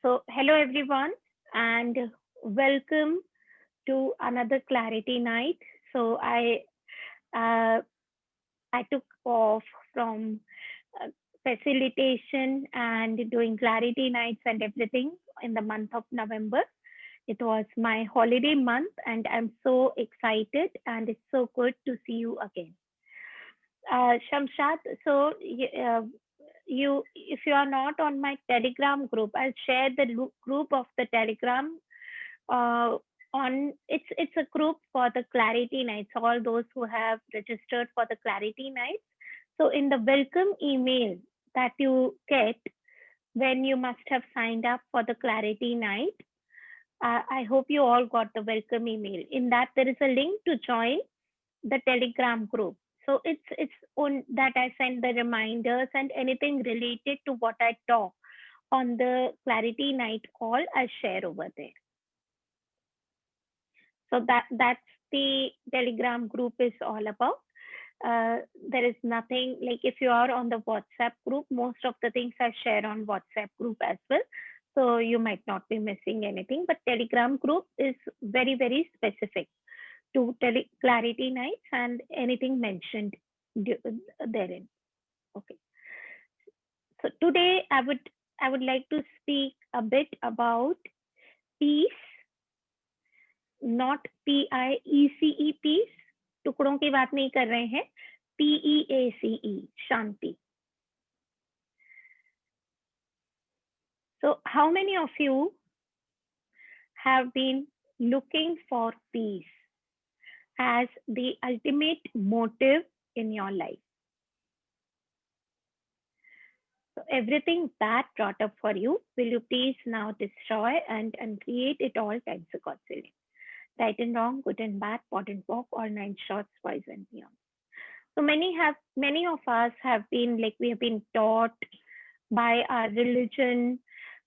So, hello everyone, and welcome to another Clarity Night. So, uh, I took off from uh, facilitation and doing Clarity Nights and everything in the month of November. It was my holiday month, and I'm so excited, and it's so good to see you again. Shamshad, so if you are not on my Telegram group, I'll share the group of the Telegram. Uh, on it's a group for the Clarity Nights. All those who have registered for the Clarity Nights. So in the welcome email that you get when you must have signed up for the Clarity Night, I hope you all got the welcome email. In that there is a link to join the Telegram group. So it's on that I send the reminders and anything related to what I talk on the Clarity Night call, I share over there. So that's the Telegram group is all about. There is nothing like if you are on the WhatsApp group, most of the things I share on WhatsApp group as well. So you might not be missing anything, but Telegram group is very specific to Clarity Nights and anything mentioned therein. Okay. So today I would like to speak a bit about peace, not PIECE peace. टुकड़ों की बात नहीं कर रहे हैं. PEACE Shanti. So how many of you have been looking for peace as the ultimate motive in your life? So everything that brought up for you, will you please now destroy and create it all times a God silly. Right and wrong, good and bad, pot and pock, all nine shorts, boys and beyond. So many of us have been like we have been taught by our religion,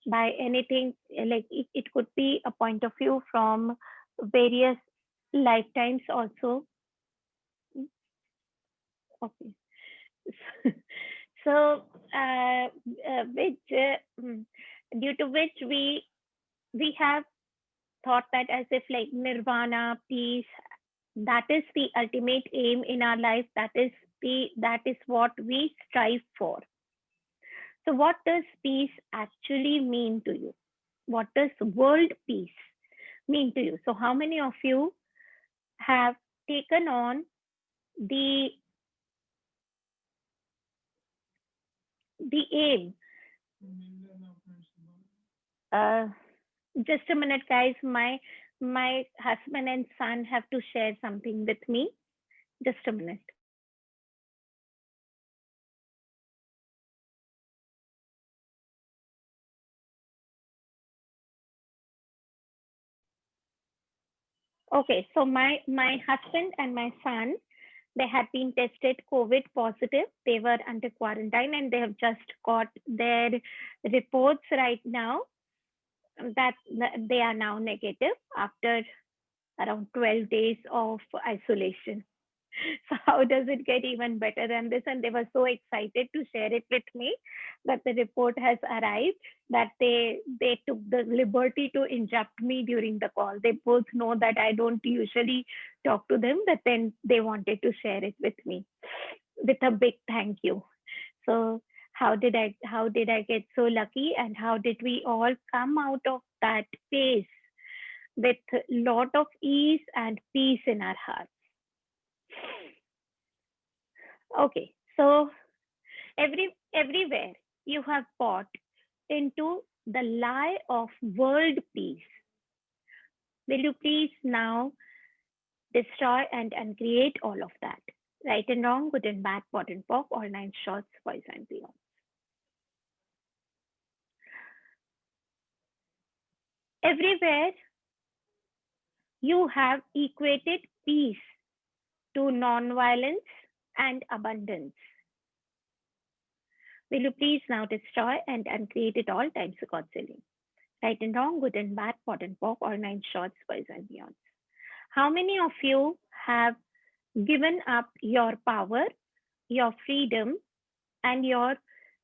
by anything like it could be a point of view from various lifetimes also. Okay. So which due to which we have thought that as if like nirvana, peace, that is the ultimate aim in our life. That is what we strive for. So what does peace actually mean to you? What does world peace mean to you? So how many of you have taken on the aim? Just a minute, guys. My husband and son have to share something with me. Just a minute. Okay, so my husband and my son, they had been tested COVID positive. They were under quarantine and they have just got their reports right now that they are now negative after around 12 days of isolation. So how does it get even better than this? And they were so excited to share it with me that the report has arrived, that they took the liberty to inject me during the call. They both know that I don't usually talk to them, but then they wanted to share it with me with a big thank you. So how did I get so lucky, and how did we all come out of that phase with a lot of ease and peace in our hearts? Okay, so everywhere you have bought into the lie of world peace. Will you please now destroy and create all of that? Right and wrong, good and bad, pot and pock, all nine shorts, boys and beyond. Everywhere you have equated peace to non-violence and abundance. Will you please now destroy and create it all times a God silly? Right and wrong, good and bad, pot and pock, all nine shorts, boys and beyond. How many of you have given up your power, your freedom, and your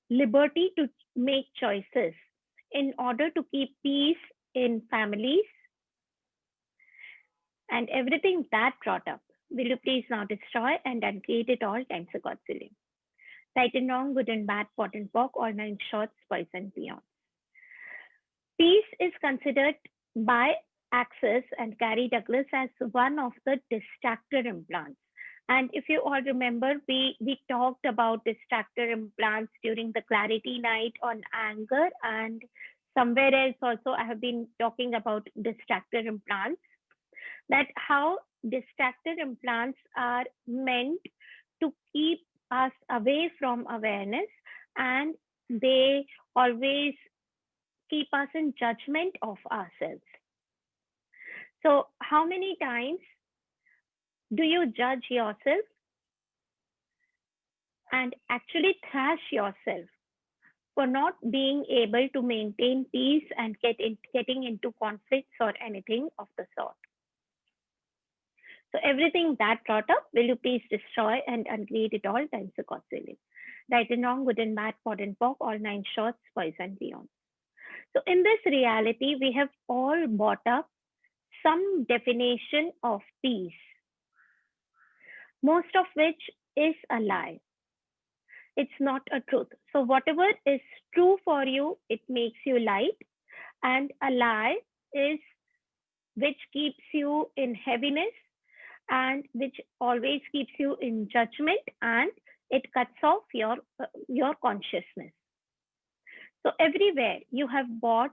liberty to make choices in order to keep peace in families and everything that brought up, will you please now destroy and uncreate it all times a Godzillion? Right and wrong, good and bad, pot and pock, all nine shorts, boys and beyond. Peace is considered by Axis and Gary Douglas as one of the distractor implants. And if you all remember, we talked about distractor implants during the clarity night on anger, and somewhere else also I have been talking about distractor implants, that how distractor implants are meant to keep us away from awareness, and they always keep us in judgment of ourselves. So how many times do you judge yourself and actually thrash yourself for not being able to maintain peace and getting into conflicts or anything of the sort? So everything that brought up, will you please destroy and uncreate it all times a Godzillion? Right and wrong, good and bad, pot and pock, all nine shorts, boys and beyond. So in this reality, we have all bought up some definition of peace, most of which is a lie. It's not a truth. So whatever is true for you, it makes you light, and a lie is which keeps you in heaviness and which always keeps you in judgment, and it cuts off your consciousness. So everywhere you have bought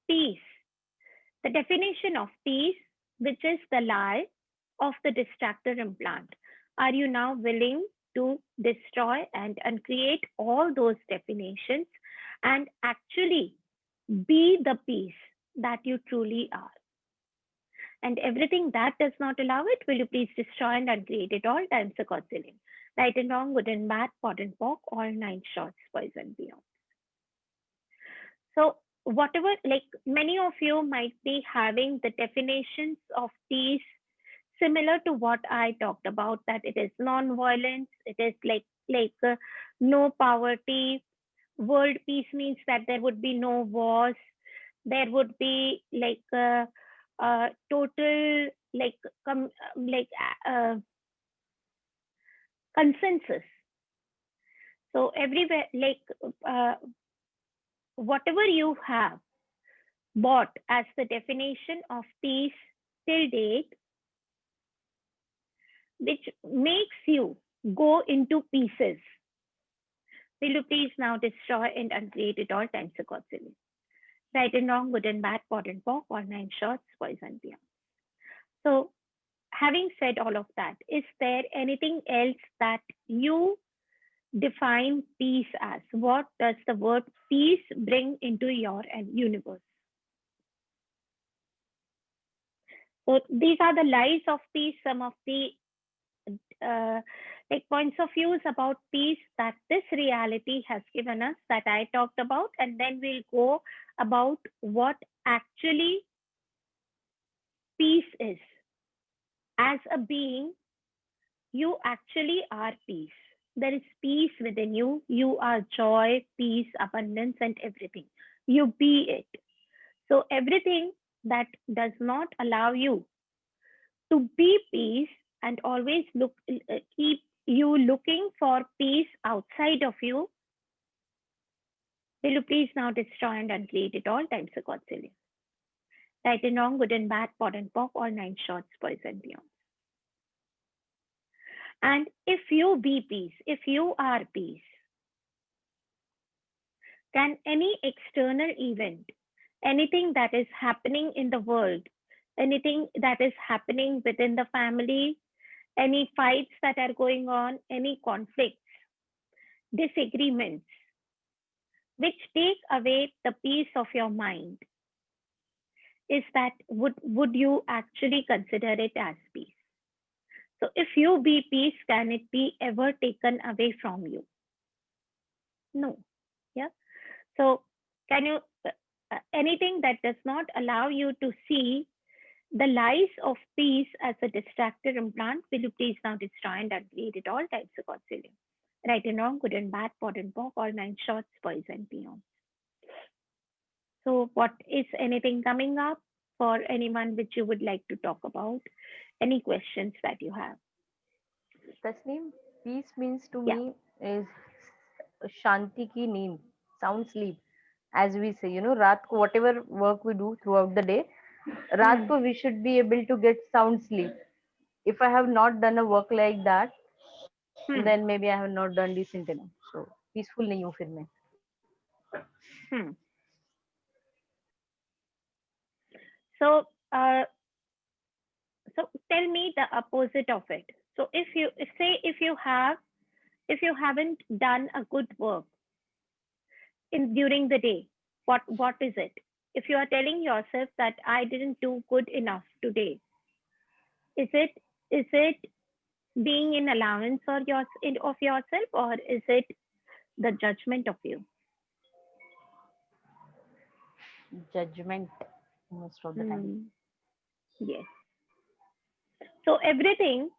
peace, the definition of peace, which is the lie of the distractor implant. Are you now willing to destroy and uncreate all those definitions and actually be the peace that you truly are? And everything that does not allow it, will you please destroy and uncreate it all times a Godzillion? Right and wrong, good and bad, pot and pock, all nine shorts, boys and beyond. So whatever, like many of you might be having the definitions of peace similar to what I talked about, that it is non-violence, it is no poverty. World peace means that there would be no wars, there would be total consensus. So everywhere, whatever you have bought as the definition of peace till date, which makes you go into pieces, will you please now destroy and uncreate it all times a Godzillion? Right and wrong, good and bad, pot and pock, all nine shorts, boys and beyond. So having said all of that, is there anything else that you define peace as? What does the word peace bring into your universe? So these are the lies of peace, some of the points of views about peace that this reality has given us, that I talked about, and then we'll go about what actually peace is. As a being, you actually are peace. There is peace within you. You are joy, peace, abundance, and everything. You be it. So everything that does not allow you to be peace and always keep you looking for peace outside of you, will you please now destroy and uncreate it all times a Godzillion? Right and wrong, good and bad, pot and pock, all nine shorts, boys and beyond. And if you be peace, if you are peace, can any external event, anything that is happening in the world, anything that is happening within the family, any fights that are going on, any conflicts, disagreements, which take away the peace of your mind, is that would you actually consider it as peace? So if you be peace, can it be ever taken away from you? No. Yeah. So can you, anything that does not allow you to see the lies of peace as a distractor implant, will you please now destroy and uncreate it all types of Godzillion? Right and wrong, good and bad, pot and pock, all nine shorts, boys and beyond. So what is anything coming up for anyone which you would like to talk about? Any questions that you have? Tasneem, peace means to Yeah. me is shanti ki neend, sound sleep. As we say, रात को whatever work we do throughout the day, रात Hmm. को we should be able to get sound sleep. If I have not done a work like that, then Hmm. maybe I have not done decent enough. So peaceful नहीं हूँ फिर मैं. Hmm. So, so tell me the opposite of it. So if you haven't done a good work in during the day, what is it? If you are telling yourself that I didn't do good enough today, is it being in allowance or of yourself, or is it the judgment of you? Judgment most of the time. Hmm. Yes. So everything,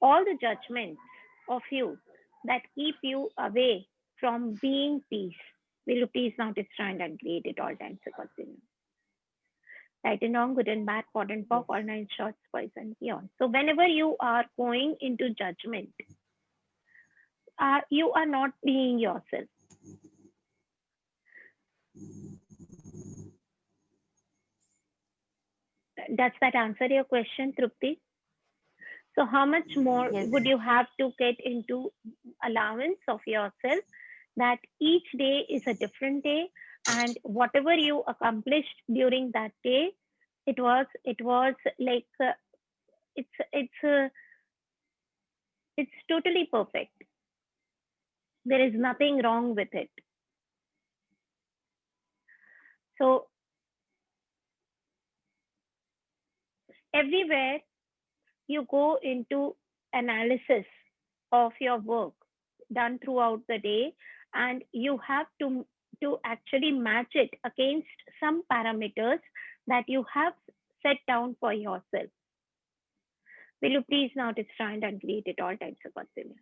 all the judgments of you that keep you away from being peace, will you please now destroy and create it all times to continue. Right and wrong, good and bad, pot and Yes. pock, all nine shorts, boys and beyond. So whenever you are going into judgment, you are not being yourself. Does that answer your question, Trupti? So how much more Yes. would you have to get into allowance of yourself that each day is a different day, and whatever you accomplished during that day, it was like it's it's totally perfect. There is nothing wrong with it. So everywhere you go into analysis of your work done throughout the day, and you have to actually match it against some parameters that you have set down for yourself. Will you please now destroy and create it all types of possible?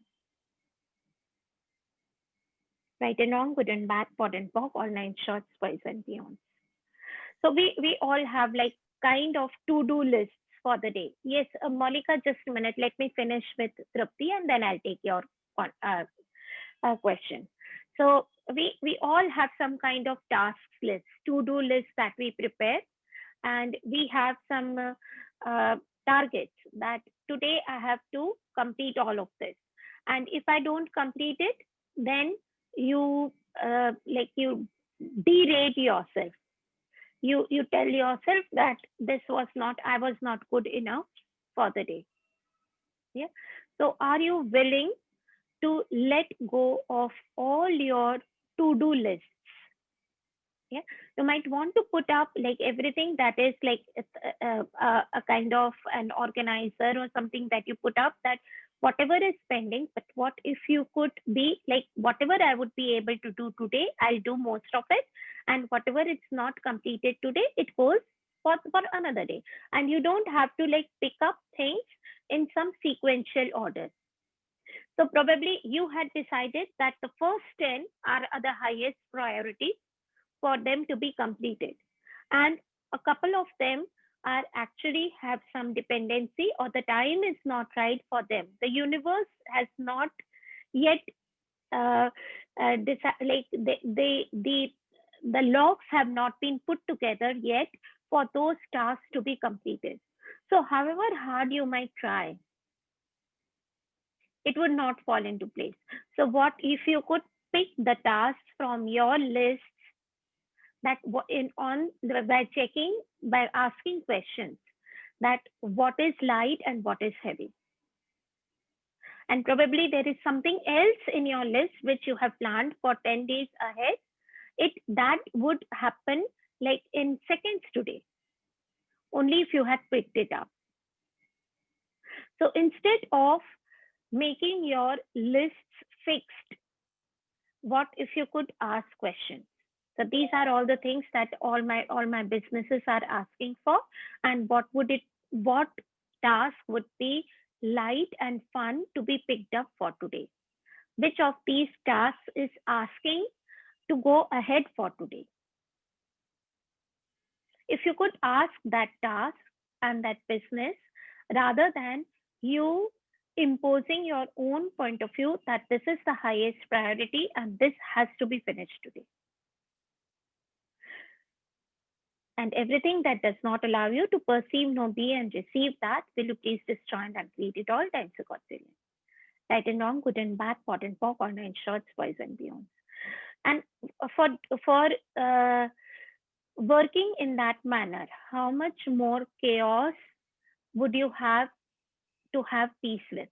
Right and wrong, good and bad, pot and pock, all nine shorts, boys and beyond. So we all have like kind of to-do lists for the day. Yes, Monica, just a minute. Let me finish with Trupti and then I'll take your question. So we all have some kind of tasks list, to-do list that we prepare, and we have some targets that today I have to complete all of this. And if I don't complete it, then you you derate yourself. You tell yourself that this was not, I was not good enough for the day. Yeah. So are you willing to let go of all your to-do lists? Yeah, you might want to put up like everything that is like a kind of an organizer or something that you put up, that whatever is pending, but what if you could be like, whatever I would be able to do today, I'll do most of it, and whatever it's not completed today, it goes for another day. And you don't have to like pick up things in some sequential order. So probably you had decided that the first 10 are the highest priority for them to be completed. And a couple of them are actually have some dependency, or the time is not right for them. The universe has not yet uh, like the logs have not been put together yet for those tasks to be completed. So however hard you might try, it would not fall into place. So what if you could pick the tasks from your list, that in on by checking, by asking questions, that what is light and what is heavy, and probably there is something else in your list which you have planned for 10 days ahead, it that would happen like in seconds today, only if you had picked it up. So instead of making your lists fixed, what if you could ask questions? So these are all the things that all my businesses are asking for. And what task would be light and fun to be picked up for today? Which of these tasks is asking to go ahead for today? if you could ask that task and that business, rather than you imposing your own point of view that this is the highest priority and this has to be finished today. And everything that does not allow you to perceive, know, be, and receive that, will you please destroy and uncreate it all times to God's will. Right and wrong, good and bad, pot and pork, honor and shorts, boys and beyond. And for working in that manner, how much more chaos would you have to have peace with?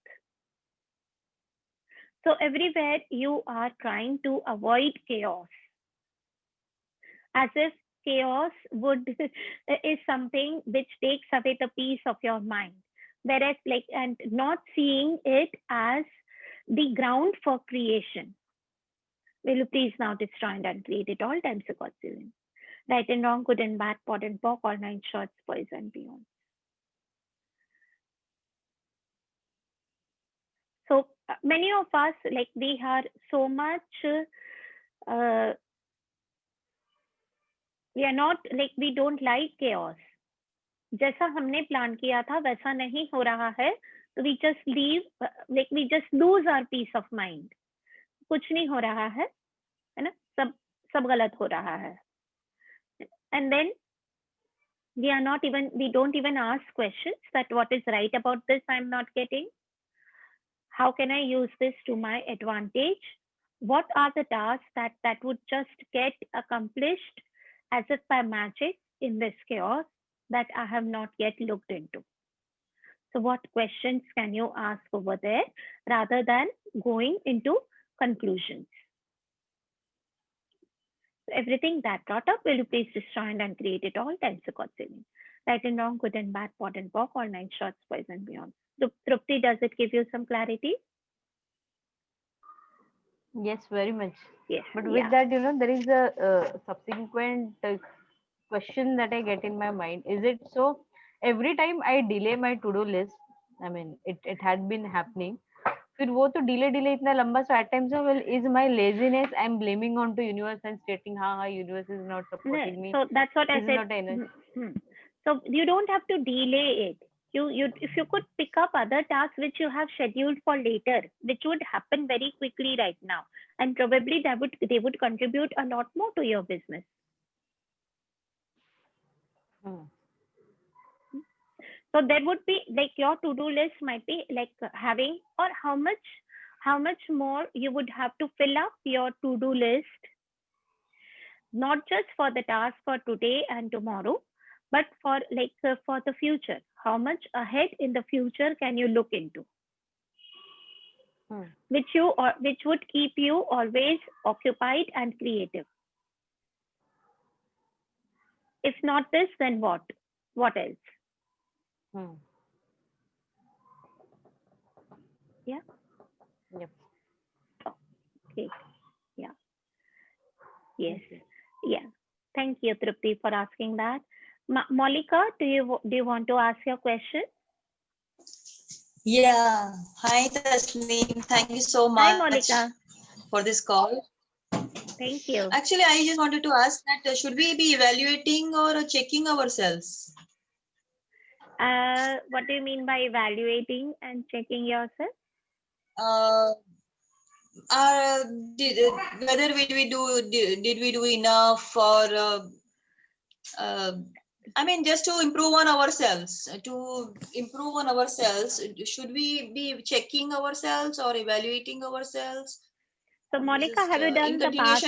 So everywhere you are trying to avoid chaos, as if chaos would is something which takes away the peace of your mind, whereas and not seeing it as the ground for creation. Will you please now destroy and uncreate it all times to God's will. Right and wrong, good and bad, pot and pork, all nine shorts, boys and beyond. So many of us, we are so much we are not we don't like chaos. जैसा हमने plan किया था वैसा नहीं हो रहा है, तो we just leave, we just lose our peace of mind. कुछ नहीं हो रहा है ना, सब गलत हो रहा है. And then we don't even ask questions that what is right about this I'm not getting. How can I use this to my advantage? What are the tasks that would just get accomplished as if by magic in this chaos that I have not yet looked into? So what questions can you ask over there rather than going into conclusions? So everything that brought up, will you please destroy and uncreate it all times to God's will. Right and wrong, good and bad, pot and pork, all nine shorts, boys and beyond. Trupti, does it give you some clarity? Yes, very much. Yes. But with that, there is a subsequent question that I get in my mind. Is it so every time I delay my to-do list, I mean, it had been happening. फिर वो तो delay इतना लंबा, so at times well, is my laziness I'm blaming onto universe and stating हाँ universe is not supporting me. So that's what I said. So you don't have to delay it. If you could pick up other tasks which you have scheduled for later, which would happen very quickly right now, and probably they would contribute a lot more to your business. So there would be your to-do list might be having, or how much more you would have to fill up your to-do list, not just for the task for today and tomorrow, but for for the future. How much ahead in the future can you look into? Which would keep you always occupied and creative. If not this, then what? What else? Yeah. Yep. Okay. Yeah. Yes. Yeah. Thank you, Trupti, for asking that. Monica, do you want to ask your question? Yeah. Hi, Tasneem. Thank you so much. Hi, Monica. For this call. Thank you. Actually, I just wanted to ask that should we be evaluating or checking ourselves? What do you mean by evaluating and checking yourself? Whether did we do enough, or I mean, just to improve on ourselves. To improve on ourselves, should we be checking ourselves or evaluating ourselves? So, Monica, have you done the bars class?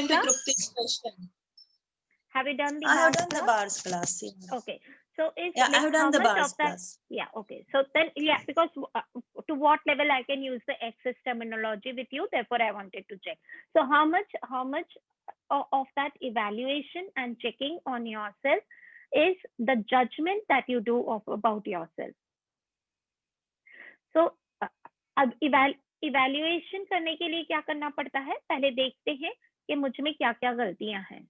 Have you done the bars class? I have done the bars class. Yeah. Okay. So, I have done the bars class. Yeah. Okay. So then, because to what level I can use the access terminology with you, therefore I wanted to check. So how much of that evaluation and checking on yourself is the judgment that you do about yourself? So evaluation करने के लिए क्या करना पड़ता है? पहले देखते हैं कि मुझ में क्या-क्या गलतियां हैं,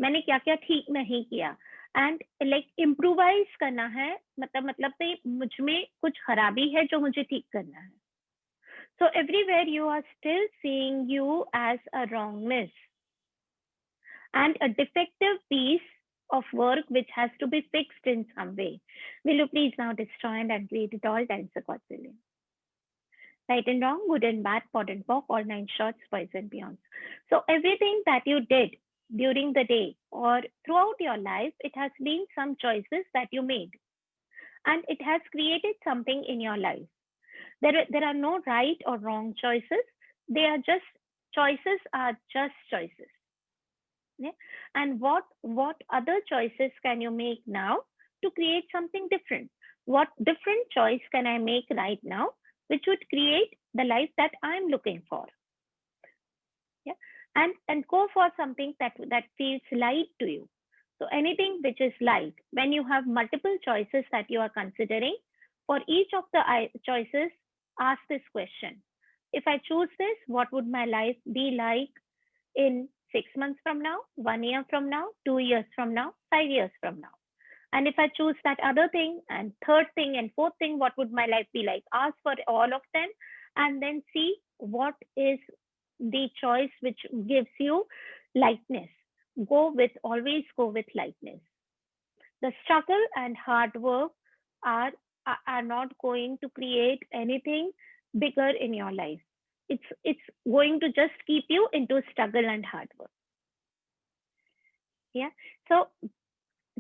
मैंने क्या-क्या ठीक नहीं किया, एंड इम्प्रोवाइज करना है, मतलब मुझ में कुछ खराबी है जो मुझे ठीक करना है. So everywhere you are still seeing you as a wrongness and a defective piece of work which has to be fixed in some way. Will you please now destroy and uncreate it all times a quadrillion? Right and wrong, good and bad, pot and pock, all nine shorts, boys and beyonds. So everything that you did during the day or throughout your life, it has been some choices that you made, and it has created something in your life. There are no right or wrong choices. They are just choices are just choices. Yeah? And what other choices can you make now to create something different? What different choice can I make right now which would create the life that I'm looking for? Yeah, and go for something that feels light to you. So anything which is light, when you have multiple choices that you are considering, for each of the choices, ask this question: if I choose this, what would my life be like in 6 months from now, 1 year from now, 2 years from now, 5 years from now? And if I choose that other thing and third thing and fourth thing, what would my life be like? Ask for all of them and then see what is the choice which gives you lightness. Always go with lightness. The struggle and hard work are, are not going to create anything bigger in your life. It's going to just keep you into struggle and hard work. Yeah. So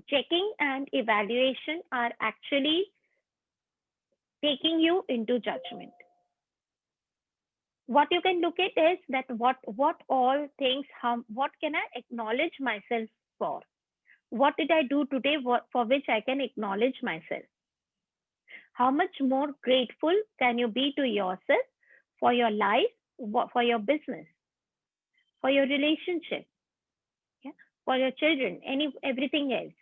checking and evaluation are actually taking you into judgment. What you can look at is that what all things, what can I acknowledge myself for? What did I do today for which I can acknowledge myself? How much more grateful can you be to yourself for your life, for your business, for your relationship, yeah, for your children, everything else?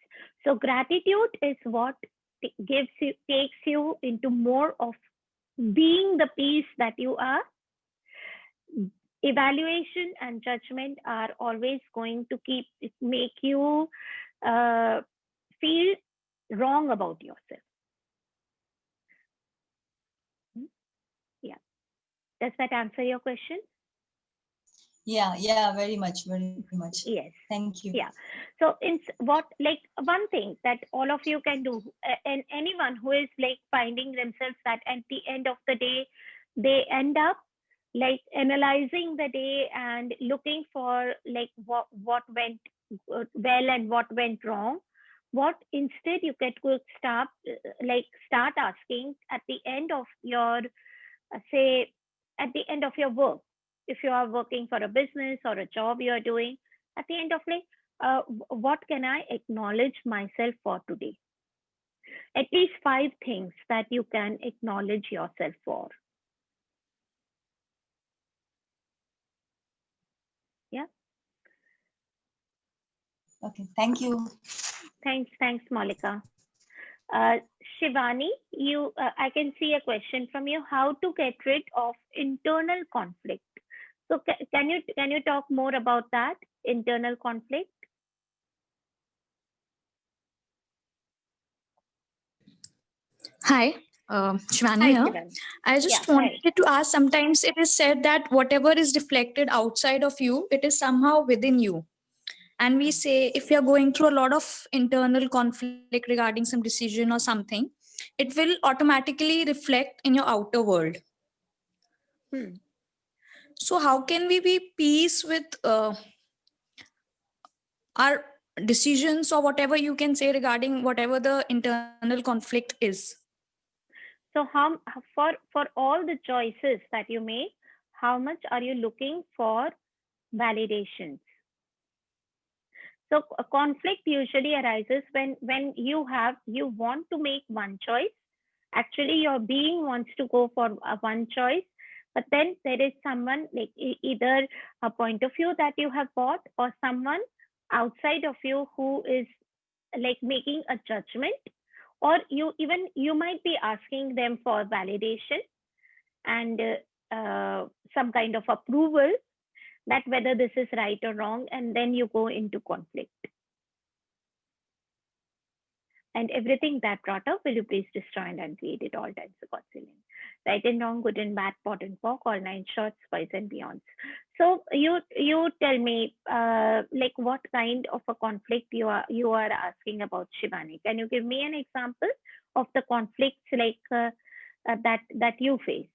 So gratitude is what takes you into more of being the peace that you are. Evaluation and judgment are always going to make you feel wrong about yourself. Yeah. Does that answer your question? Yeah, very much, very much. Yes. Thank you. Yeah. So it's like one thing that all of you can do, and anyone who is like finding themselves that at the end of the day, they end up like analyzing the day and looking for like what went well and what went wrong. What instead you could start asking at the end of your say at the end of your work, if you are working for a business or a job you are doing, at the end of like what can I acknowledge myself for today? At least 5 things that you can acknowledge yourself for. Yeah. Okay, thank you. Thanks, Malika. Shivani, I can see a question from you: how to get rid of internal conflict? So can you talk more about that internal conflict? Hi, Shivani Hi, here. Shivani. I just Yeah, hi. wanted to ask, sometimes it is said that whatever is reflected outside of you, it is somehow within you. And we say if you're going through a lot of internal conflict regarding some decision or something, it will automatically reflect in your outer world. So how can we be peace with our decisions, or whatever you can say regarding whatever the internal conflict is? So for all the choices that you make, how much are you looking for validations? So a conflict usually arises when you want to make one choice. Actually, your being wants to go for one choice, but then there is someone like either a point of view that you have bought or someone outside of you who is like making a judgment, or you might be asking them for validation and some kind of approval that whether this is right or wrong, and then you go into conflict. And everything that brought up, will you please destroy and uncreate it all times the Godzillion. Right and wrong, good and bad, pot and pock, all nine shorts, boys and beyonds. So you tell me, like what kind of a conflict you are asking about, Shivani? Can you give me an example of the conflicts like that you face?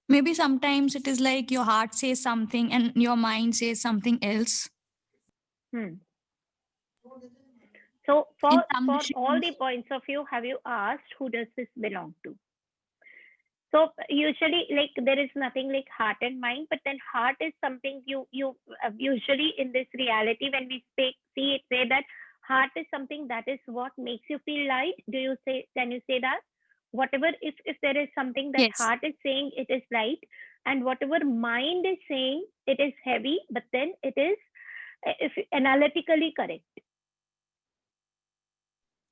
Maybe sometimes it is like your heart says something and your mind says something else. So for In some all the decisions. points of view, have you asked who does this belong to? So usually, like there is nothing like heart and mind, but then heart is something you usually in this reality when we say that heart is something that is what makes you feel light. Can you say that? Whatever, if there is something that Yes. heart is saying, it is light, and whatever mind is saying, it is heavy, but then it is if analytically correct.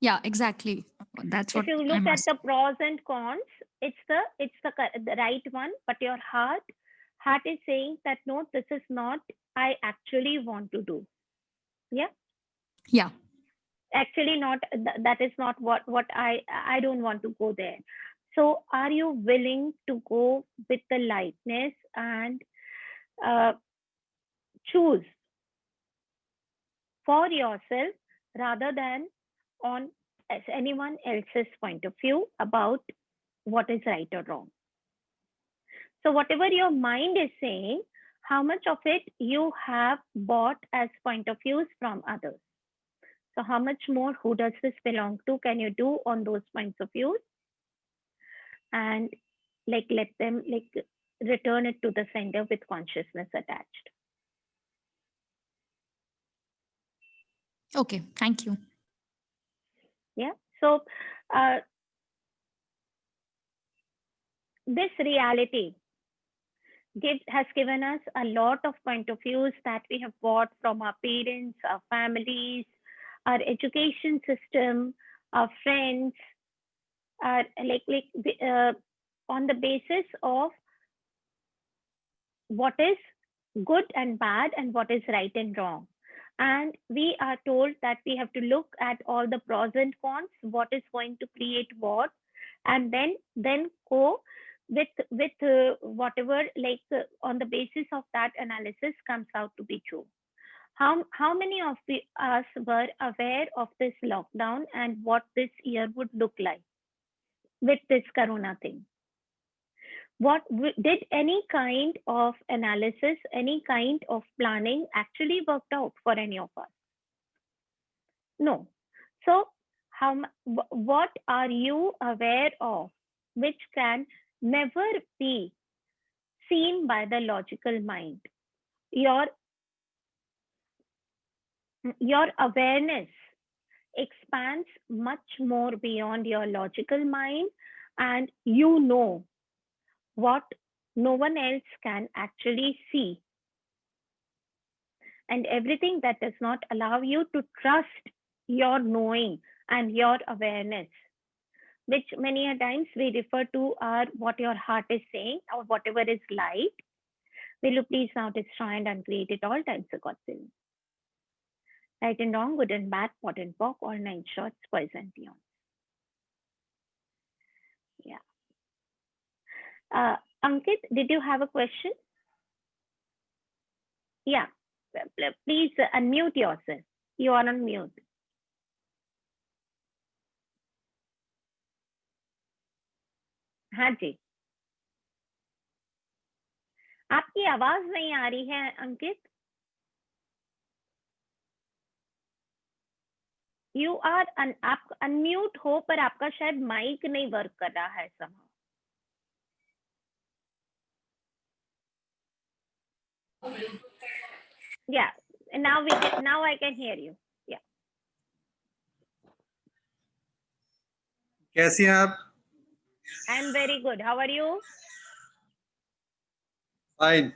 Yeah, exactly. That's what If you look I'm at asking. the pros and cons, it's the right one, but your heart is saying that no, this is not I actually want to do. Yeah, Yeah. actually not. That is not what I don't want to go there. So are you willing to go with the lightness and choose for yourself rather than on as anyone else's point of view about what is right or wrong? So whatever your mind is saying, how much of it you have bought as point of views from others? So how much more who does this belong to can you do on those points of views? And like let them like return it to the sender with consciousness attached. Okay. Thank you. Yeah. So this reality has given us a lot of point of views that we have bought from our parents, our families, our education system, our friends, on the basis of what is good and bad and what is right and wrong. And we are told that we have to look at all the pros and cons, what is going to create what, and then go with whatever on the basis of that analysis comes out to be true. How many of us were aware of this lockdown and what this year would look like with this corona thing? What did any kind of analysis, any kind of planning actually worked out for any of us? No. So what are you aware of which can never be seen by the logical mind? Your awareness expands much more beyond your logical mind, and you know what no one else can actually see. And everything that does not allow you to trust your knowing and your awareness, which many a times we refer to are what your heart is saying or whatever is light, will you please now destroy and uncreate it all times the Godzilla. Right and wrong, good and bad, pot and pock, all nine shorts, boys and beyond. Yeah. Ankit, did you have a question? Yeah. Please unmute yourself. You are on mute. हाँ जी, आपकी आवाज नहीं आ रही है अंकित. You are आप unmute हो पर आपका शायद माइक नहीं वर्क कर रहा है somehow. Yeah, now I can hear you. Yeah. कैसी हैं आप? I am very good. How are you? Fine.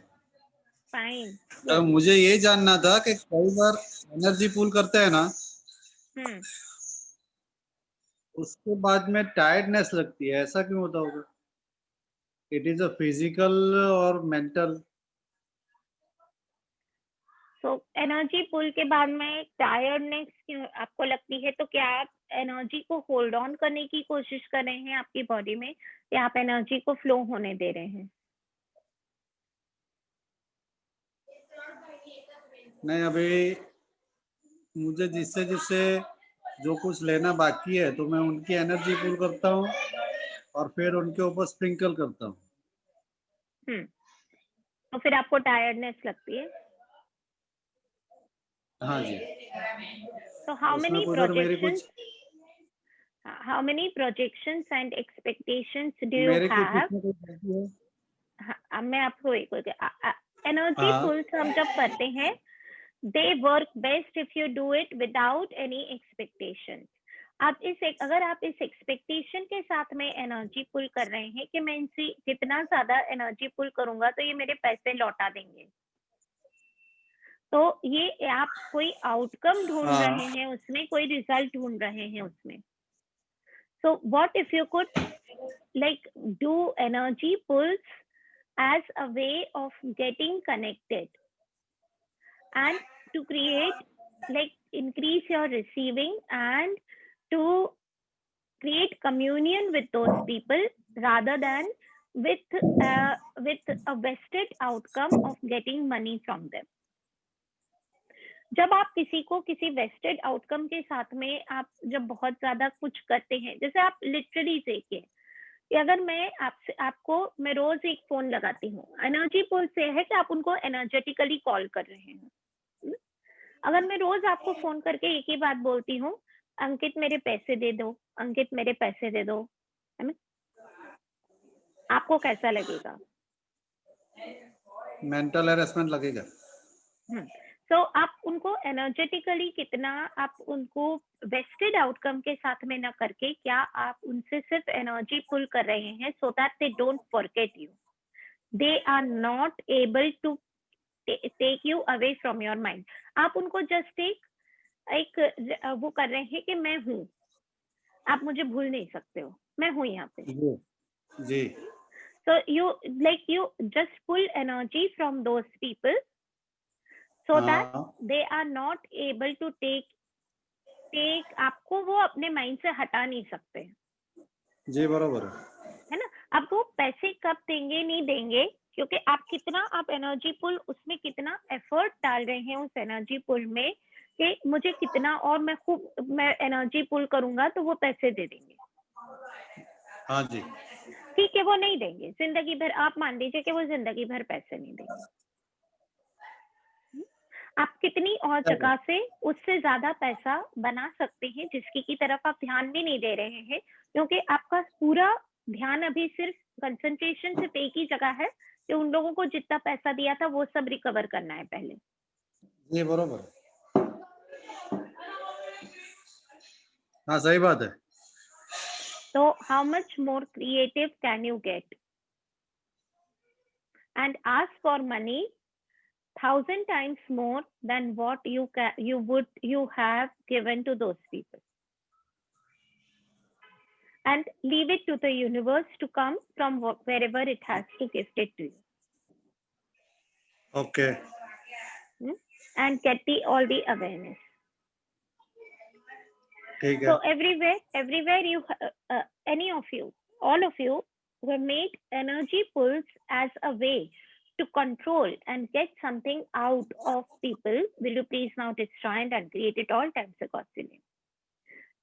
Fine. मुझे ये जानना था कि कई बार एनर्जी पूल करते हैं ना, उसके बाद में टायर्डनेस लगती है, ऐसा क्यों होता होगा? इट इज अ फिजिकल और मेंटल? सो एनर्जी पुल के बाद में टायर्डनेस आपको लगती है, तो क्या आप एनर्जी को होल्ड ऑन करने की कोशिश कर रहे हैं आपकी बॉडी में, या आप एनर्जी को फ्लो होने दे रहे हैं? नहीं, अभी मुझे जिससे जिससे जो कुछ लेना बाकी है तो मैं उनकी एनर्जी पुल करता हूँ और फिर उनके ऊपर स्प्रिंकल करता हूँ। तो फिर आपको टायर्डनेस लगती है? हाँ जी। So how उसमें many उधर मेरी projections, कुछ how many projections and expectations do you मेरी कुछ have? इसमें कुछ गलती है। अब मैं आपको एक एनर्जी हाँ। पुल्स हम जब करते हैं, they work best if you do it without any expectations. आप अगर आप इस एक्सपेक्टेशन के साथ में एनर्जी पुल कर रहे हैं कि मैं इनसे जितना ज्यादा एनर्जी पुल करूंगा तो ये मेरे पैसे लौटा देंगे, तो ये आप कोई आउटकम ढूंढ हाँ। रहे हैं उसमें, कोई रिजल्ट ढूंढ रहे हैं उसमें. So what if you could like do energy pulls as a way of getting connected and to create, like, increase your receiving and to create communion with those people rather than with a vested outcome of getting money from them. जब आप किसी को किसी wasted outcome के साथ में आप जब बहुत ज्यादा कुछ करते हैं, जैसे आप लिटरली देखिए कि अगर मैं मैं रोज एक फोन लगाती हूँ, एनर्जी पुल से है कि आप उनको एनर्जेटिकली कॉल कर रहे हैं. अगर मैं रोज आपको फोन करके एक ही बात बोलती हूँ, अंकित मेरे पैसे दे दो, अंकित मेरे पैसे दे दो, है ना, आपको कैसा लगेगा? मेंटल हैरेसमेंट लगेगा। तो आप उनको एनर्जेटिकली कितना, आप उनको वेस्टेड आउटकम के साथ में ना करके, क्या आप उनसे सिर्फ एनर्जी पुल कर रहे हैं so that they don't forget you, they are not able to take you away from your mind. आप उनको जस्ट एक वो कर रहे हैं कि मैं हूँ, आप मुझे भूल नहीं सकते हो, मैं हूँ यहाँ पे. जी. So you just pull energy from those people so that they are not able to take आपको वो अपने माइंड से हटा नहीं सकते. जी बराबर है ना. अब वो पैसे कब देंगे नहीं देंगे, क्योंकि आप कितना आप एनर्जी पुल उसमें कितना एफर्ट डाल रहे हैं उस एनर्जी पुल में कि मुझे कितना और मैं एनर्जी पुल करूंगा तो वो पैसे दे देंगे. हाँ जी. ठीक है, वो नहीं देंगे जिंदगी भर, आप मान लीजिए कि वो जिंदगी भर पैसे नहीं देंगे. आप कितनी और जगह से उससे ज्यादा पैसा बना सकते हैं जिसकी की तरफ आप ध्यान भी नहीं दे रहे हैं, क्योंकि आपका पूरा ध्यान अभी सिर्फ कंसंट्रेशन सिर्फ एक ही जगह है कि उन लोगों को जितना पैसा दिया था वो सब रिकवर करना है पहले. ये बरोबर. हाँ सही बात है. So how much more creative can you get and ask for money 1,000 times more than what you have given to those people, and leave it to the universe to come from wherever it has to gift it to you. Okay. And get all the awareness. ठीक है. So everywhere you any of you, all of you who have made energy pulls as a way to control and get something out of people, will you please now destroy and uncreate it all times a God's name.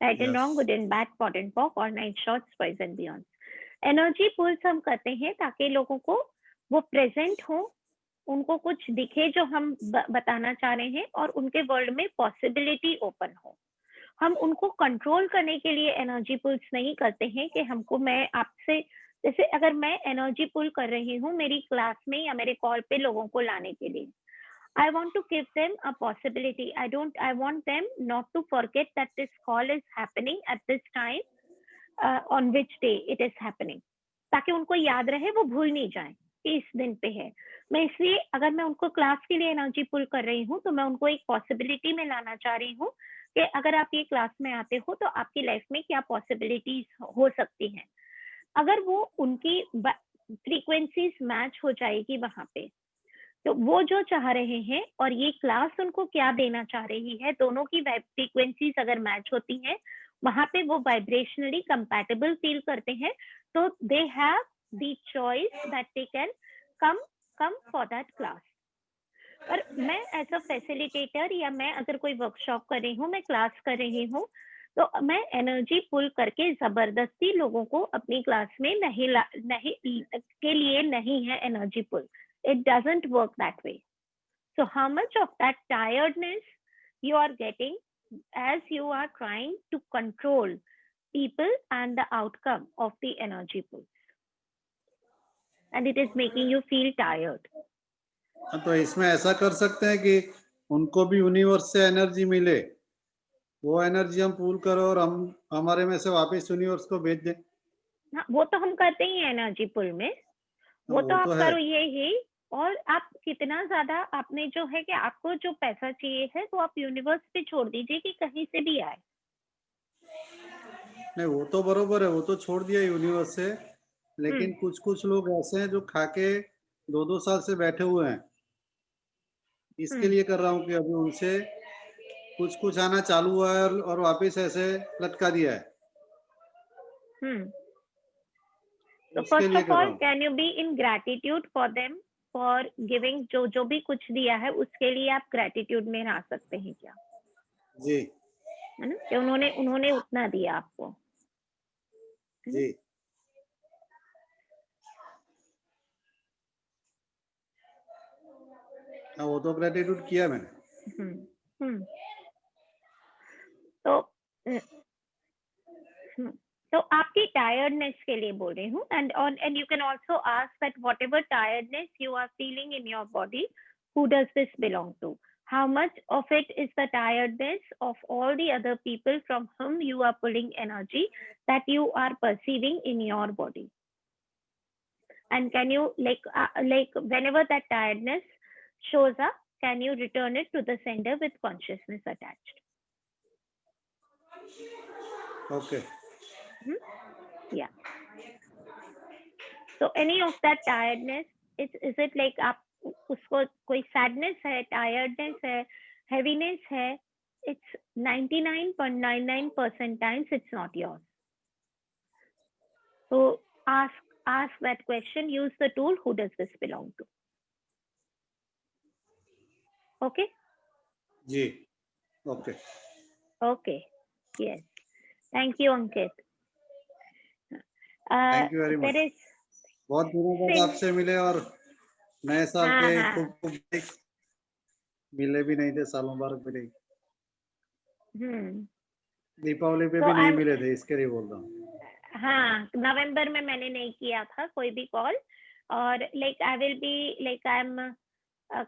Right and wrong, good and bad, pot and pock, or night shots, poison beyond. Energy pulls हम करते हैं ताकि लोगों को वो present हो, उनको कुछ दिखे जो हम बताना चाह रहे हैं, और उनके वर्ल्ड में पॉसिबिलिटी ओपन हो. हम उनको कंट्रोल करने के लिए एनर्जी पुल्स नहीं करते हैं कि हमको, मैं आपसे, जैसे अगर मैं एनर्जी पुल कर रही हूँ मेरी क्लास में या मेरे कॉल पे लोगों को लाने के लिए, I want to give them a possibility. I want them not to forget that this call is happening at this time, on which day it is happening, ताकि उनको याद रहे, वो भूल नहीं जाए कि इस दिन पे है. मैं इसलिए अगर मैं उनको क्लास के लिए एनर्जी पुल कर रही हूँ तो मैं उनको एक पॉसिबिलिटी में लाना चाह रही हूँ कि अगर आप ये क्लास में आते हो तो आपकी लाइफ में क्या पॉसिबिलिटीज हो सकती हैं. अगर वो उनकी फ्रीक्वेंसीज मैच हो जाएगी वहां पे, तो वो जो चाह रहे हैं और ये क्लास उनको क्या देना चाह रही है, दोनों की फ्रीक्वेंसीज अगर मैच होती हैं, वहां पे वो वाइब्रेशनली कंपैटिबल फील करते हैं, तो they have the choice that they can come for that class. और मैं एज अ फैसिलिटेटर या मैं अगर कोई वर्कशॉप कर रही हूँ, मैं क्लास कर रही हूँ, तो मैं एनर्जी पुल करके जबरदस्ती लोगों को अपनी क्लास में नहीं के लिए नहीं है energy pull. It doesn't work that way. So how much of that tiredness you are getting as you are trying to control people and the outcome of the energy pulse, and it is making you feel tired. तो इसमें ऐसा कर सकते हैं कि उनको भी universe से एनर्जी मिले, वो एनर्जी हम पूल करो और हम हमारे में से वापस यूनिवर्स को भेज दें। हाँ, वो तो हम करते ही हैं एनर्जी पुल में, वो तो आप है। करो ये ही। और आप कितना ज्यादा आपने जो है कि आपको जो पैसा चाहिए है तो आप यूनिवर्स पे छोड़ दीजिए कि कहीं से भी आए। नहीं, वो तो बरोबर है, वो तो छोड़ दिया यूनिवर्स से, लेकिन कुछ लोग ऐसे हैं जो खाके 2-2 साल से बैठे हुए हैं। इसके लिए कर रहा हूँ कि अभी उनसे कुछ आना चालू हुआ है और वापस ऐसे लटका दिया है। So first of all, can you be in gratitude for them for giving? जो भी कुछ दिया है उसके लिए आप ग्रेटिट्यूड में आ सकते हैं क्या? जी, है ना, कि उन्होंने उतना दिया आपको। जी। हाँ, वो तो ग्रेटिट्यूड किया मैंने। तो आपकी टायर्डनेस के लिए बोल रही हूँ, and you can also ask that whatever tiredness you are feeling in your body, who does this belong to? How much of it is the tiredness of all the other people from whom you are pulling energy that you are perceiving in your body? And can you like whenever that tiredness shows up, can you return it to the sender with consciousness attached? Okay. Yeah. So any of that tiredness, is it like आप उसको कोई sadness है, tiredness है, heaviness है, it's 99.99% times it's not yours. So ask that question, use the tool, who does this belong to? Okay? Ji, okay. Okay, yes. Thank you, Ankit. Thank you very much. बहुत दिनों बाद आपसे मिले और नए साल के खूब मिले भी नहीं थे, सालों बाद मिले। दीपावली पे भी नहीं मिले थे, इसके लिए बोल रहा हूँ। हाँ, नवंबर में मैंने नहीं किया था कोई भी कॉल, और like I will be like I'm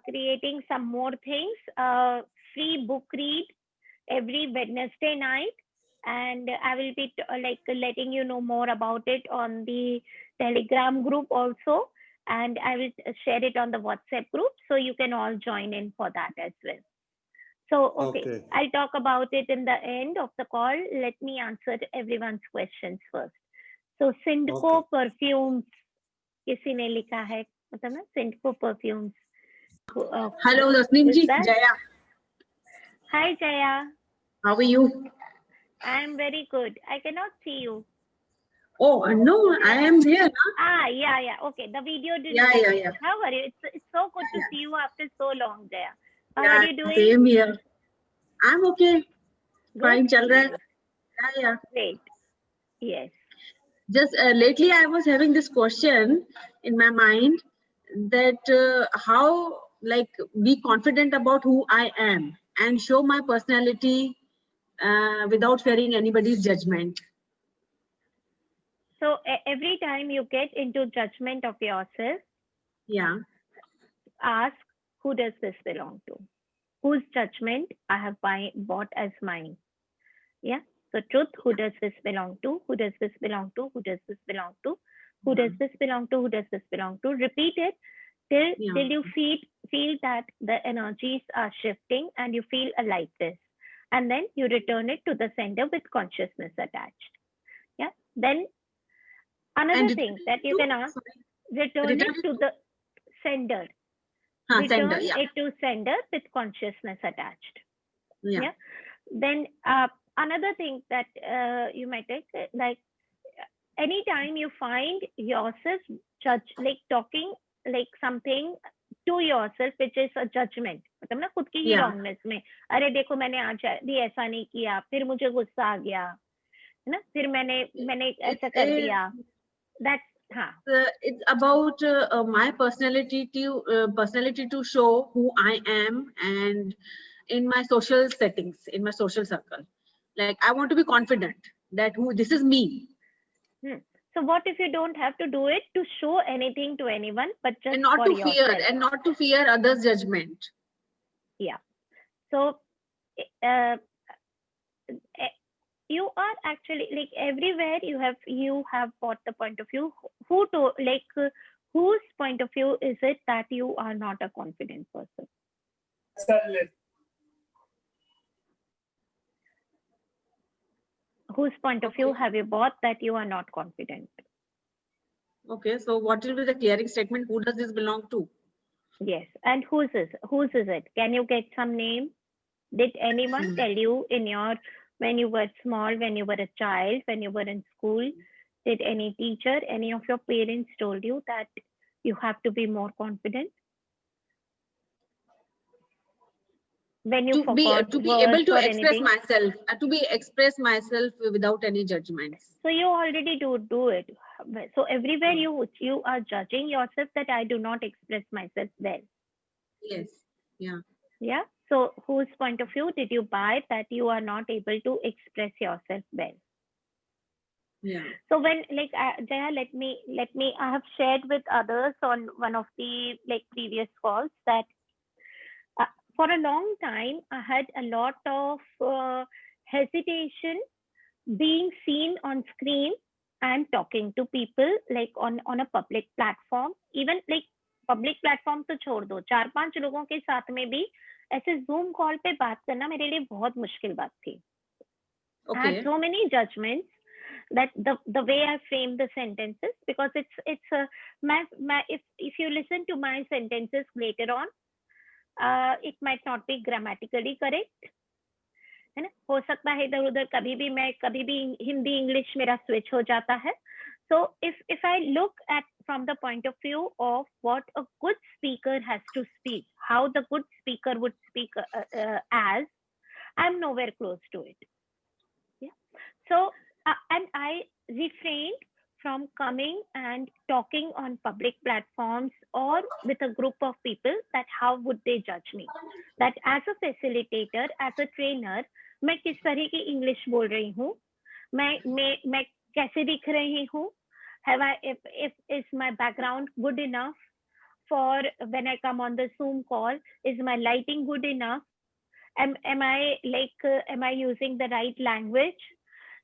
creating some more things, free book read every Wednesday night, and I will be like letting you know more about it on the Telegram group also, and I will share it on the WhatsApp group, so you can all join in for that as well. So okay, I'll talk about it in the end of the call. Let me answer everyone's questions first. So Sindco perfumes, किसी ने लिखा है, मतलब ना Sindco perfumes. Hello, Dasneem ji, Jaya. Hi Jaya. How are you? I am very good. I cannot see you. Oh no, I am here. Huh? Yeah. Okay, the video didn't. Yeah. How are you? It's so good to see you after so long, Jaya. How are you doing? Same here. I'm okay. Good. Fine, chal raha hai. Yeah. Great. Yes. Just lately, I was having this question in my mind that how be confident about who I am and show my personality without fearing anybody's judgment. So every time you get into judgment of yourself, ask, who does this belong to? Whose judgment I have bought as mine? Yeah. So truth, who does this belong to? Who does this belong to? Who does this belong to? Who does this belong to? Who does this belong to? Repeat it till you feel that the energies are shifting and you feel a lightness, and then you return it to the sender with consciousness attached. Yeah. Then another thing that you can ask, return it to the sender. return Sender, yeah. it to sender with consciousness attached. Yeah. Then another thing that you might take, like anytime you find yourself talking like something to yourself which is a judgment, मतलब ना खुद की ही Yeah. wrongness में, अरे देखो मैंने आज भी ऐसा नहीं किया, फिर मुझे गुस्सा आ गया, है ना, फिर मैंने ऐसा कर दिया, that's It's about my personality to show who I am, and in my social settings, in my social circle, like I want to be confident that this is me. So what if you don't have to do it to show anything to anyone, but just And not for to yourself? fear, and not to fear others' judgment. Yeah. So you are actually like everywhere you have got the point of view. Whose point of view is it that you are not a confident person? Whose point of view have you bought that you are not confident? Okay, so what will be the clearing statement? Who does this belong to? Yes, and whose is it? Can you get some name? Did anyone tell you when you were small, when you were a child, when you were in school, did any teacher, any of your parents told you that you have to be more confident? When you To be forgot able to words or express anything? myself, express myself without any judgments. So you already do it. So everywhere you are judging yourself that I do not express myself well. Yes. Yeah. Yeah. So whose point of view did you buy that you are not able to express yourself well? Yeah. So when Jaya, let me I have shared with others on one of the previous calls that for a long time I had a lot of hesitation being seen on screen and talking to people on a public platform. Even public platform तो छोड़ दो, 4-5 लोगों के साथ में भी ऐसे Zoom call पे बात करना मेरे लिए बहुत मुश्किल बात थी. Okay. I had so many judgments that the way I frame the sentences, because it's if you listen to my sentences later on, it might not be grammatically correct, है ना, हो सकता है इधर उधर कभी भी हिंदी इंग्लिश मेरा स्विच हो जाता है. So if I look at from the point of view of what a good speaker has to speak, how the good speaker would speak as, I'm nowhere close to it. Yeah. So and I refrained from coming and talking on public platforms or with a group of people that how would they judge me. That as a facilitator, as a trainer, मैं किस तरह की English बोल रही हूँ, मैं कैसे दिख रही हूँ, is my background good enough for when I come on the Zoom call, is my lighting good enough, am I using the right language,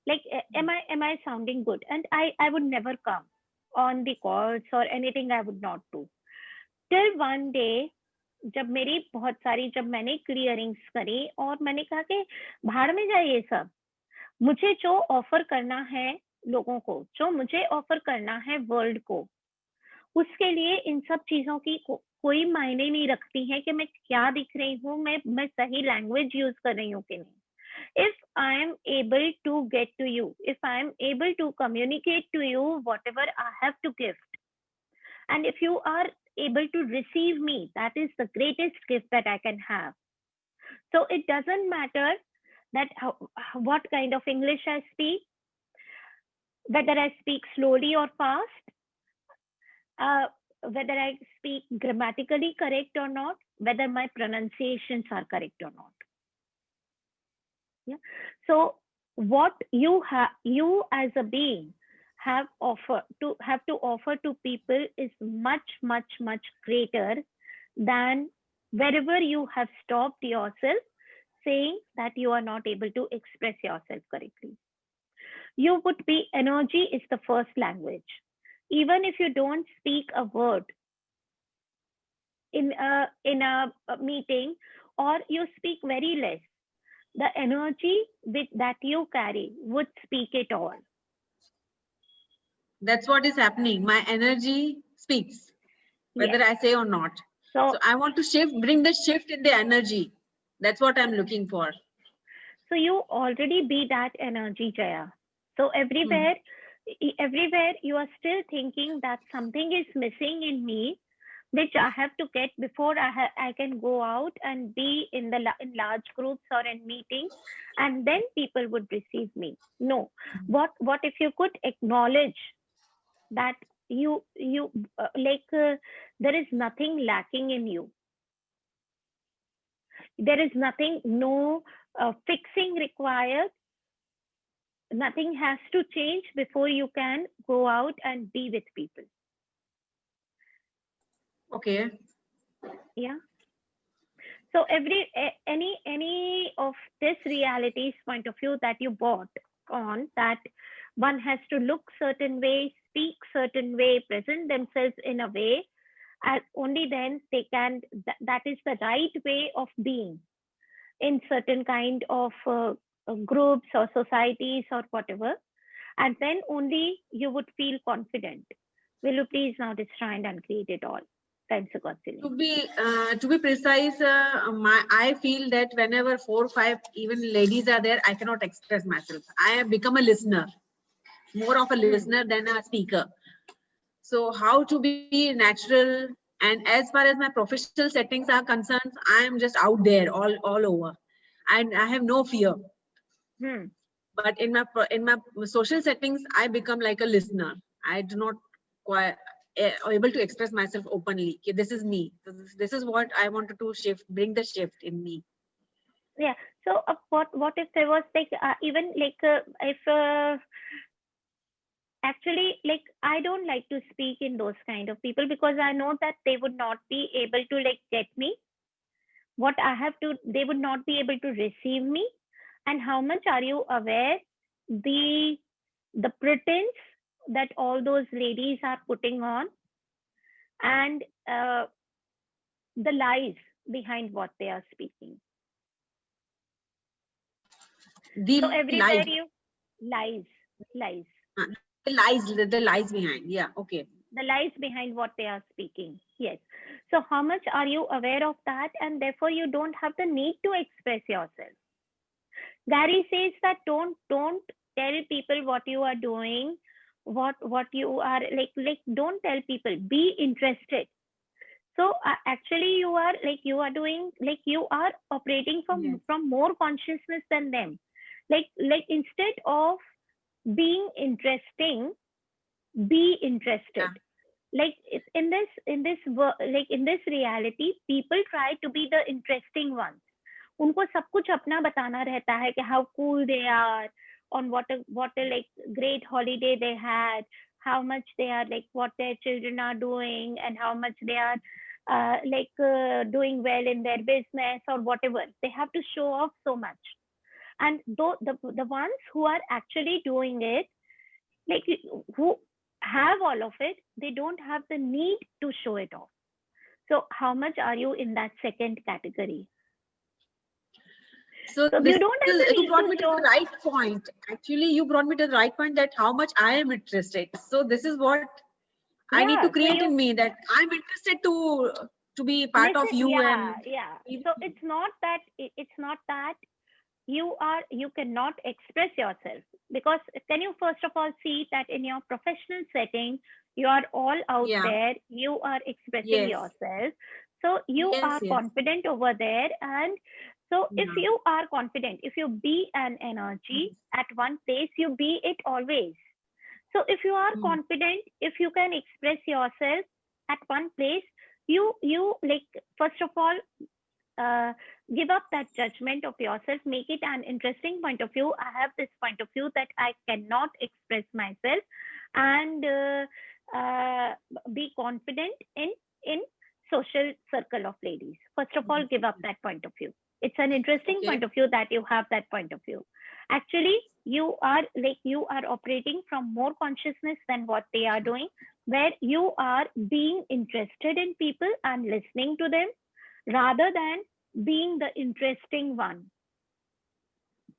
am I sounding good? And I would never come on the calls or anything. I would not do till one day जब मैंने क्लियरिंग्स करी और मैंने कहा कि भाड़ में जाए ये सब, मुझे जो ऑफर करना है लोगों को, जो मुझे ऑफर करना है वर्ल्ड को, उसके लिए इन सब चीजों की कोई मायने नहीं रखती है कि मैं क्या दिख रही हूँ, मैं सही लैंग्वेज यूज कर रही हूँ कि नहीं. If I am able to get to you, if I am able to communicate to you whatever I have to give, and if you are able to receive me, that is the greatest gift that I can have. So it doesn't matter that what kind of English I speak, whether I speak slowly or fast, whether I speak grammatically correct or not, whether my pronunciations are correct or not. Yeah. So what you as a being have to offer to people is much, much, much greater than wherever you have stopped yourself saying that you are not able to express yourself correctly. You would be, energy is the first language. Even if you don't speak a word in a meeting, or you speak very less, the energy that you carry would speak it all. That's what is happening. My energy speaks, whether I say or not. So, So I want to bring the shift in the energy. That's what I'm looking for. so you already be that energy, Jaya. So everywhere you are still thinking that something is missing in me, which I have to get before I can go out and be in in large groups or in meetings, and then people would receive me. No, what if you could acknowledge that there is nothing lacking in you. There is nothing, no fixing required. Nothing has to change before you can go out and be with people. Okay. Yeah. So any of this reality's point of view that you bought on, that one has to look certain way, speak certain way, present themselves in a way, and only then they can, that is the right way of being in certain kind of groups or societies or whatever, and then only you would feel confident. Will you please now destroy and uncreate it all? Thanks a God, Celine. To be precise, I feel that whenever 4 or 5 even ladies are there, I cannot express myself. I have become a listener, more of a listener than a speaker. So how to be natural, and as far as my professional settings are concerned, I am just out there all over, and I have no fear. But in my social settings, I become like a listener. I do not quite able to express myself openly. Okay, this is me. This is what I wanted to bring the shift in me. Yeah. So what if there was like even like if actually, like, I don't like to speak in those kind of people, because I know that they would not be able to like get me what I have to, they would not be able to receive me. And how much are you aware the pretense that all those ladies are putting on, and the lies behind what they are speaking. So everywhere you lies. The lies behind. Yeah. Okay. The lies behind what they are speaking. Yes. So how much are you aware of that? And therefore you don't have the need to express yourself. Gary says that don't tell people what you are doing, what you are like don't tell people, be interested. So actually you are doing, like, you are operating from more consciousness than them. Like instead of being interesting, be interested. Like in this reality, people try to be the interesting ones. उनको सब कुछ अपना बताना रहता है कि how cool they are, on what a like great holiday they had, how much they are, like what their children are doing, and how much they are doing well in their business or whatever. They have to show off so much. And though the ones who are actually doing it, like who have all of it, they don't have the need to show it off. So how much are you in that second category? So you brought me to the right point. Actually, you brought me to the right point, that how much I am interested. So this is what I need to create in me, that I'm interested to be part of you. So it's not that you cannot express yourself, because can you first of all see that in your professional setting you are all out there, you are expressing yourself, so you are confident over there. And so if you are confident, if you be an energy at one place, you be it always. So if you are confident, if you can express yourself at one place, you like, first of all, give up that judgment of yourself, make it an interesting point of view. I have this point of view that I cannot express myself, and be confident in social circle of ladies. First of all, give up that point of view. It's an interesting point of view that you have that point of view. Actually, you are operating from more consciousness than what they are doing, where you are being interested in people and listening to them, rather than being the interesting one.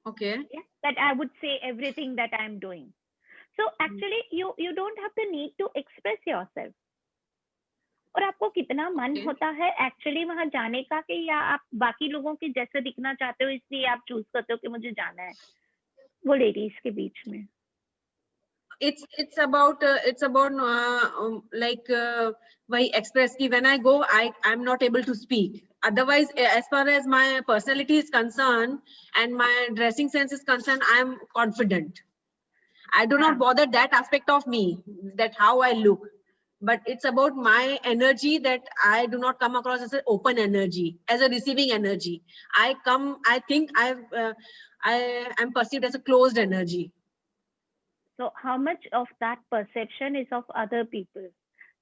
Okay. That I would say everything that I'm doing. So actually, you don't have the need to express yourself. और आपको कितना मन Okay. होता है actually वहां जाने का, कि या आप बाकी लोगों के जैसे दिखना चाहते हो इसलिए आप चूज करते हो कि मुझे जाना है वो लेडीज के बीच में? It's about like why express ki when I go I'm not able to speak. Otherwise, as far as my personality is concerned and my dressing sense is concerned, I am confident. I do not हाँ. bother that aspect of me, that how I look. But it's about my energy, that I do not come across as an open energy, as a receiving energy. I think I am perceived as a closed energy. So how much of that perception is of other people?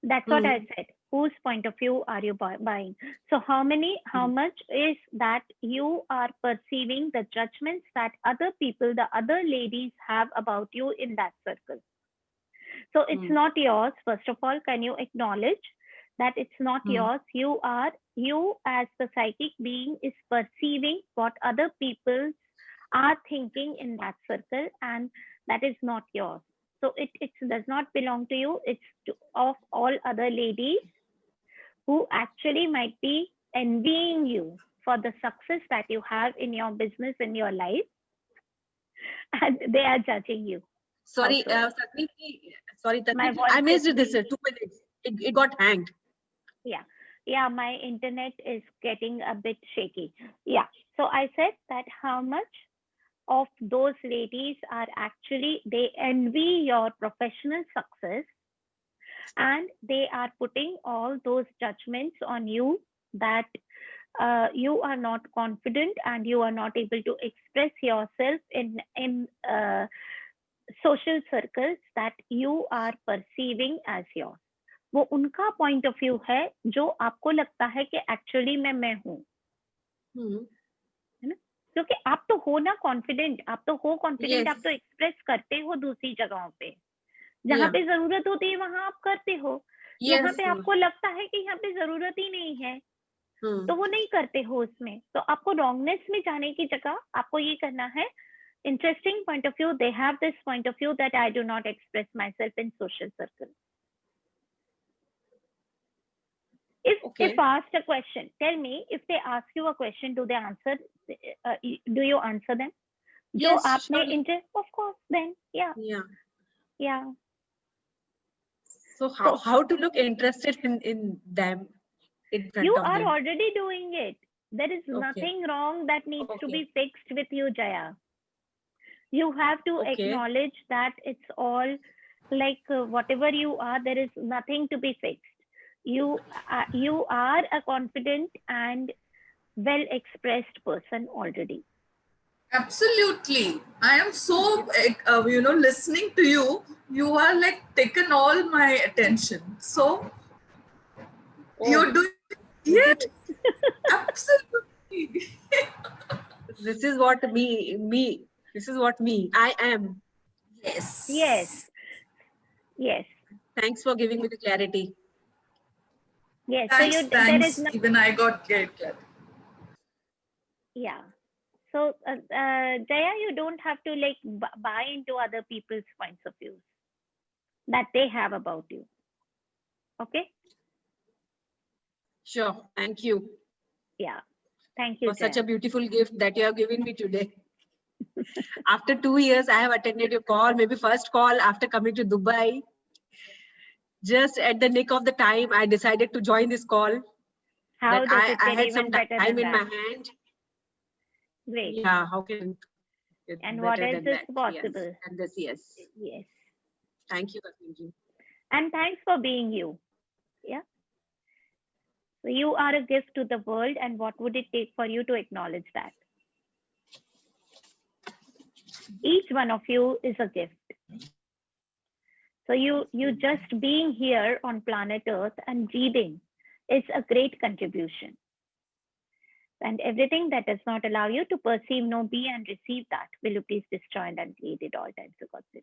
That's what I said. Whose point of view are you buying? So how much is that you are perceiving the judgments that other people, the other ladies have about you in that circle? So it's not yours. First of all, can you acknowledge that it's not yours? You as the psychic being is perceiving what other people are thinking in that circle, and that is not yours. So it does not belong to you. It's of all other ladies who actually might be envying you for the success that you have in your business, in your life, and they are judging you. Sorry, Also. sorry, My Tatniki, voice I missed is this. being- 2 minutes. It got hanged. Yeah, my internet is getting a bit shaky. Yeah, so I said that how much of those ladies are actually, they envy your professional success, and they are putting all those judgments on you, that you are not confident and you are not able to express yourself in social circles that you are perceiving as yours. वो उनका point of view है जो आपको लगता है कि actually मैं हूँ, है ना? क्योंकि आप तो हो ना कॉन्फिडेंट, आप तो हो कॉन्फिडेंट, आप तो एक्सप्रेस करते हो दूसरी जगहों पे, जहाँ पे जरूरत होती है वहां आप करते हो. यहाँ पे आपको लगता है कि यहाँ पे जरूरत ही नहीं है, तो वो नहीं करते हो उसमें. तो आपको रॉन्गनेस में जाने की जगह आपको ये करना है, interesting point of view, they have this point of view that I do not express myself in social circles. If asked a question, tell me, if they ask you a question, do they answer? Do you answer them? Yes, जो आपने surely. interest, of course, then yeah. So how to look interested in them in front You of are them? already doing it. There is nothing wrong that needs to be fixed with you, Jaya. You have to acknowledge that it's all like whatever you are, there is nothing to be fixed. You are a confident and well expressed person already. Absolutely. I am so, listening to you, you are like taken all my attention. So you're doing, yes, absolutely. This is what this is what I am. Yes. Yes. Thanks for giving me the clarity. Yes. Thanks, so there is even I got clarity. Yeah. So Jaya, you don't have to like buy into other people's points of view that they have about you. Okay. Sure. Thank you. Yeah. Thank you For such Jaya. a beautiful gift that you have given me today. After 2 years, I have attended your call, maybe first call after coming to Dubai. Just at the nick of the time, I decided to join this call. How that does it I get had even some better time than in that? my hand. Great. Yeah, how can it And better what else than is that? possible? Yes. And this, yes. Yes. Thank you, Kasminji. And thanks for being you. Yeah. So you are a gift to the world, and what would it take for you to acknowledge that? Each one of you is a gift. So you just being here on planet Earth and breathing is a great contribution. And everything that does not allow you to perceive, know, be, and receive that, will you please destroy and uncreate it all times to God's will.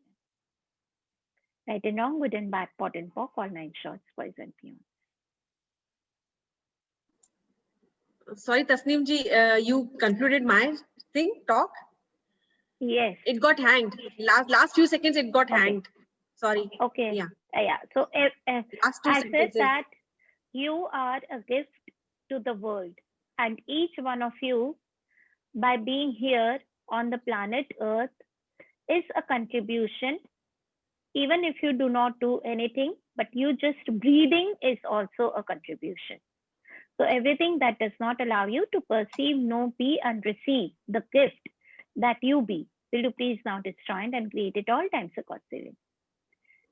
Right and wrong, good and bad, pot and pock, all 9 shots, poison beyond. Sorry, Tasneem ji, you concluded my talk? Yes. It got hanged. Last few seconds, it got hanged. Sorry. Okay. Yeah. So Last 2 I sentences. said that you are a gift to the world, and each one of you, by being here on the planet Earth, is a contribution. Even if you do not do anything, but you just breathing is also a contribution. So everything that does not allow you to perceive, know, be, and receive the gift that you be, will you please now destroy it and create it all times a God saving.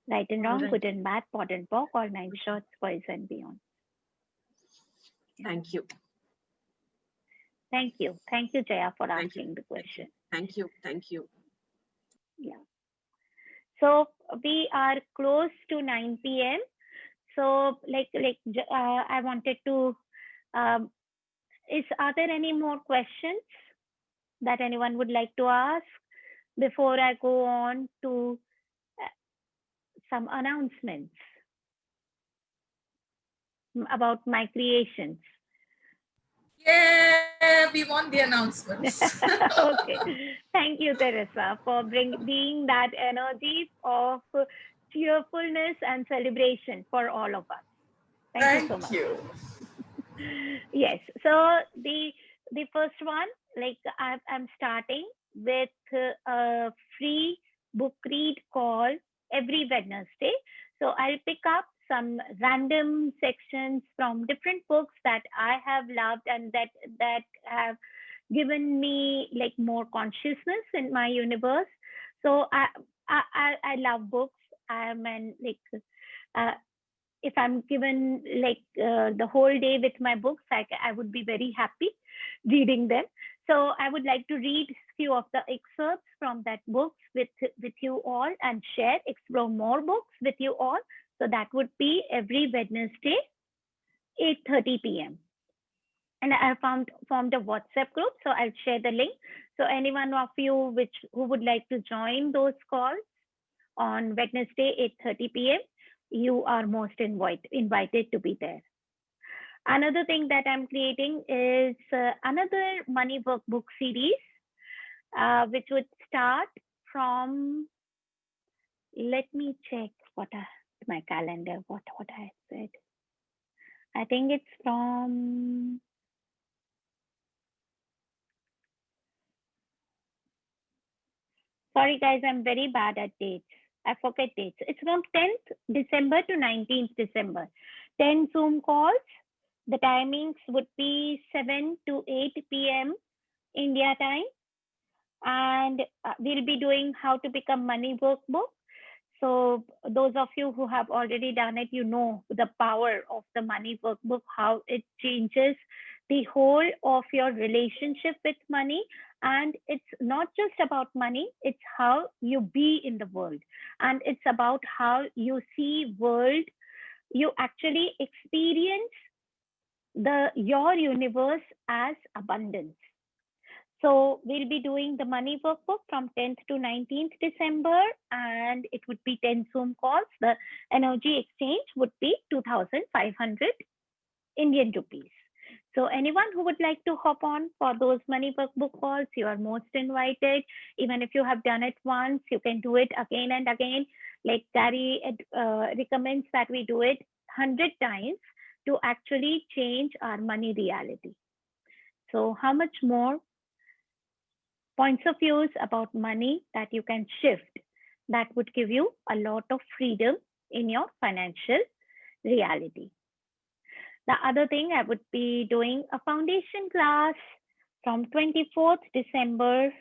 Right and All wrong, right. good and bad, pot and pock, all nine shorts, boys and beyond. Thank you. Thank you. Thank you, Jaya, for Thank you. asking the question. Thank you. Thank you. Yeah. So we are close to 9 p.m. So I wanted to, are there any more questions that anyone would like to ask before I go on to some announcements about my creations? Yeah, we want the announcements. Okay. Thank you, Teresa, for being that energy of cheerfulness and celebration for all of us. Thank you so much. you. Yes. So the first one, like I'm starting with a free book read call every Wednesday. So I'll pick up some random sections from different books that I have loved and that have given me like more consciousness in my universe. So I love books. I'm an if I'm given like the whole day with my books, I would be very happy reading them. So I would like to read few of the excerpts from that books with you all and explore more books with you all. So that would be every Wednesday, 8:30 p.m. And I formed a WhatsApp group, so I'll share the link. So anyone of you who would like to join those calls on Wednesday, 8:30 p.m., you are most invited to be there. Another thing that I'm creating is another money workbook series, which would start from, let me check my calendar, what I said. I think it's from, sorry guys, I'm very bad at dates. I forget dates. It's from 10th December to 19th December. 10 Zoom calls. The timings would be 7 to 8 p.m. India time. And we'll be doing how to become money workbook. So those of you who have already done it, you know the power of the money workbook, how it changes the whole of your relationship with money. And it's not just about money, it's how you be in the world. And it's about how you see world. You actually experience your universe as abundance. So we'll be doing the money workbook from 10th to 19th December, and it would be 10 Zoom calls. The energy exchange would be 2,500 Indian rupees. So anyone who would like to hop on for those money workbook calls, you are most invited. Even if you have done it once, you can do it again and again. Like Gary recommends that we do it 100 times to actually change our money reality. So how much more points of views about money that you can shift that would give you a lot of freedom in your financial reality. The other thing, I would be doing a foundation class from 24th December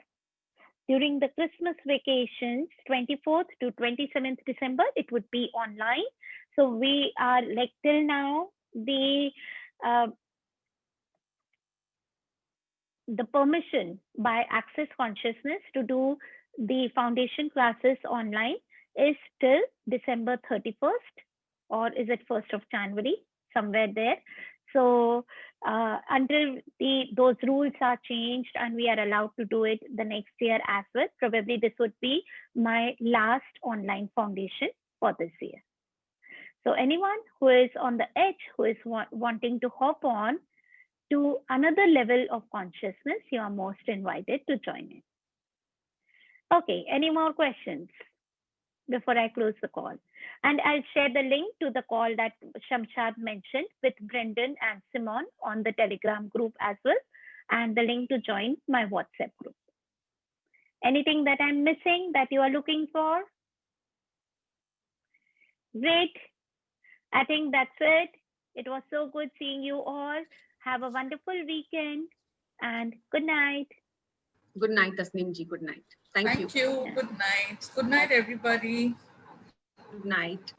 during the Christmas vacations, 24th to 27th December, it would be online. So we are like till now, the permission by Access Consciousness to do the foundation classes online is till December 31st, or is it 1st of January, somewhere there. So until those rules are changed and we are allowed to do it the next year as well, probably this would be my last online foundation for this year. So anyone who is on the edge, who is wanting to hop on to another level of consciousness, you are most invited to join in. Okay, any more questions? before I close the call. And I'll share the link to the call that Shamshad mentioned with Brendan and Simon on the Telegram group as well, and the link to join my WhatsApp group. Anything that I'm missing that you are looking for? Great. I think that's it. It was so good seeing you all. Have a wonderful weekend and good night. Good night, Tasneem ji. Good night. Thank you. Thank you. Good night. Good night, everybody. Good night.